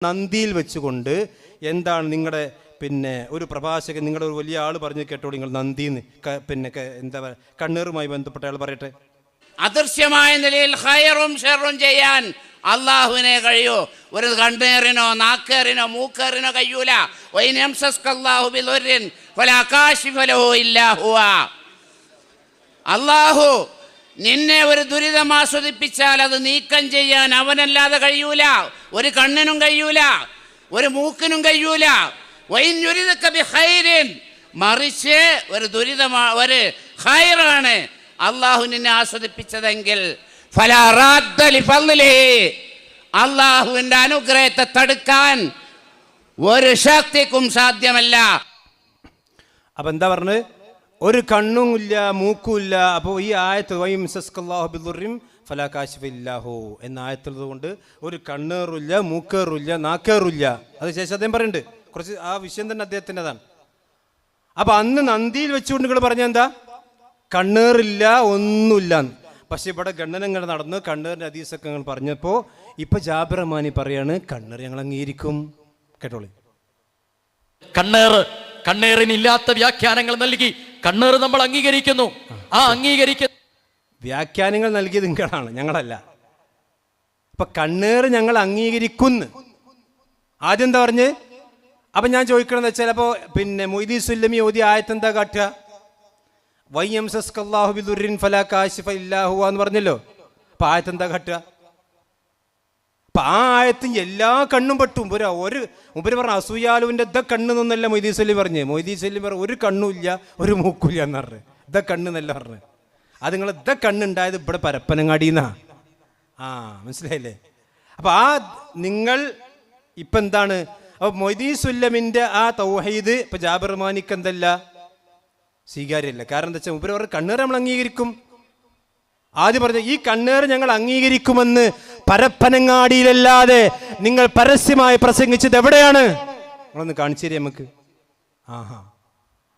നന്ദിയിൽ വെച്ചുകൊണ്ട് എന്താണ് നിങ്ങളുടെ ഒരു പ്രഭാഷകൻ, നിങ്ങളുടെ ഒരു വലിയ ആൾ പറഞ്ഞു കേട്ടോളൂ. നിങ്ങൾ നന്ദിന്ന് എന്താ പറയുക, കണ്ണീറുമായി ബന്ധപ്പെട്ട ആൾ പറയട്ടെ. അദൃശ്യമായ നിലയിൽ ഖൈറും ഷർറും ചെയ്യാൻ അള്ളാഹുവിനെ കഴിയൂ. ഒരു കണ്ണേറിനോ നാക്കേറിനോ മൂക്കേറിനോ കഴിയൂല. അള്ളാഹു നിന്നെ ഒരു ദുരിതം ആസ്വദിപ്പിച്ചാൽ അത് നീക്കം ചെയ്യാൻ അവനല്ലാതെ കഴിയൂല. ഒരു കണ്ണിനും കഴിയൂല, ഒരു മൂക്കിനും കഴിയൂല. മറിച്ച് ഒരു ദുരിതമാ, ഒരു ഖൈറാണ് അള്ളാഹു നിന്നെ ആസ്വദിപ്പിച്ചതെങ്കിൽ അള്ളാഹുവിന്റെ അനുഗ്രഹത്തെ തടുക്കാൻ ഒരു ശക്തിക്കും സാധ്യമല്ല. അപ്പൊ എന്താ പറഞ്ഞത്? ഒരു കണ്ണും ഇല്ല, മൂക്കും ഇല്ല. അപ്പോൾ ഈ ആയത്ത് എന്ന ആയത്തുള്ളത് കൊണ്ട് ഒരു കണ്ണേറില്ല, മൂക്കേറില്ല, നാക്കേറില്ല. അത് ശേഷം അദ്ദേഹം പറയുന്നുണ്ട്, കുറച്ച് ആ വിഷയം തന്നെ അദ്ദേഹത്തിൻ്റെതാണ്. അപ്പൊ അന്ന് നന്ദിയിൽ വെച്ചുകൊണ്ട് നിങ്ങൾ പറഞ്ഞ എന്താ? കണ്ണേറില്ല, ഒന്നുമില്ല. പക്ഷെ ഇവിടെ ഗണ്ണനങ്ങൾ നടന്ന് കണ്ണേറിന്റെ ഹദീസൊക്കെ ഞങ്ങൾ പറഞ്ഞപ്പോൾ ഇപ്പൊ ജാബിർ റഹ്മാനി പറയാണ് കണ്ണേർ ഞങ്ങൾ അംഗീകരിക്കും. കേട്ടോളി. കണ്ണേറിനില്ലാത്ത വ്യാഖ്യാനങ്ങൾ നൽകി കണ്ണേർ നമ്മൾ അംഗീകരിക്കുന്നു. ആ അംഗീകരിക്കുന്ന വ്യാഖ്യാനങ്ങൾ നൽകിയത് നിങ്ങളാണ്, ഞങ്ങളല്ല. അപ്പൊ കണ്ണേർ ഞങ്ങൾ അംഗീകരിക്കുന്നു. ആദ്യം എന്താ പറഞ്ഞ്? അപ്പൊ ഞാൻ ചോദിക്കണമെന്ന് വെച്ചാൽ, അപ്പോ മൊയ്തീ സുല്ലമി ഓതി ആയത്തെന്താ കാട്ടുക? എന്ന് പറഞ്ഞല്ലോ. അപ്പൊ ആയത്തെന്താ കാട്ടുക? അപ്പൊ ആ ആയത്ത് എല്ലാ കണ്ണും പെട്ടും. ഉപരി പറഞ്ഞ അസൂയാലുവിന്റെ കണ്ണ് എന്നല്ല മൊയ്തീ സുല്ലി പറഞ്ഞ്. മൊയ്തീ സുല്ലി പറഞ്ഞ ഒരു കണ്ണുമില്ല, ഒരു മൂക്കില്ല എന്ന് പറഞ്ഞ്. കണ്ണ് എന്നല്ല പറഞ്ഞ്. അത് നിങ്ങൾ കണ്ണുണ്ടായത് ഇവിടെ പരപ്പനങ്ങാടിന്നാ. മനസ്സിലായില്ലേ? അപ്പൊ നിങ്ങൾ ഇപ്പൊ എന്താണ്? അപ്പൊ മൊയ്തീ സുല്ലമിന്റെ ആ തൗഹീദ് ഇപ്പൊ ജാബിർ റഹ്മാനിക്ക് എന്തല്ല, സ്വീകാര്യമല്ല. കാരണം എന്താ വെച്ചാൽ ഉപരി പറഞ്ഞ കണ്ണേർ നമ്മൾ അംഗീകരിക്കും. ആദ്യം പറഞ്ഞ ഈ കണ്ണേർ ഞങ്ങൾ അംഗീകരിക്കുമെന്ന് പരപ്പനങ്ങാടിയിലല്ലാതെ നിങ്ങൾ പരസ്യമായി പ്രസംഗിച്ചത് എവിടെയാണ്? നിങ്ങളൊന്ന് കാണിച്ചു തരിക നമുക്ക്.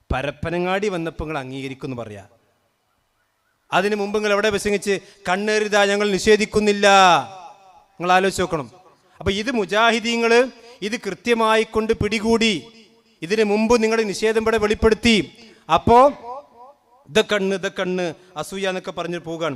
പരപ്പനങ്ങാടി വന്നപ്പോൾ നിങ്ങൾ അംഗീകരിക്കുമെന്ന് പറയാ. അതിനു മുമ്പ് നിങ്ങൾ എവിടെ പ്രസംഗിച്ച് കണ്ണേറിതാ ഞങ്ങൾ നിഷേധിക്കുന്നില്ല? നിങ്ങൾ ആലോചിച്ച് നോക്കണം. അപ്പൊ ഇത് മുജാഹിദീങ്ങൾ ഇത് കൃത്യമായി കൊണ്ട് പിടികൂടി. ഇതിനു മുമ്പ് നിങ്ങളുടെ നിഷേധം ഇവിടെ വെളിപ്പെടുത്തി. അപ്പോ കണ്ണ് അസൂയ എന്നൊക്കെ പറഞ്ഞു പോകാൻ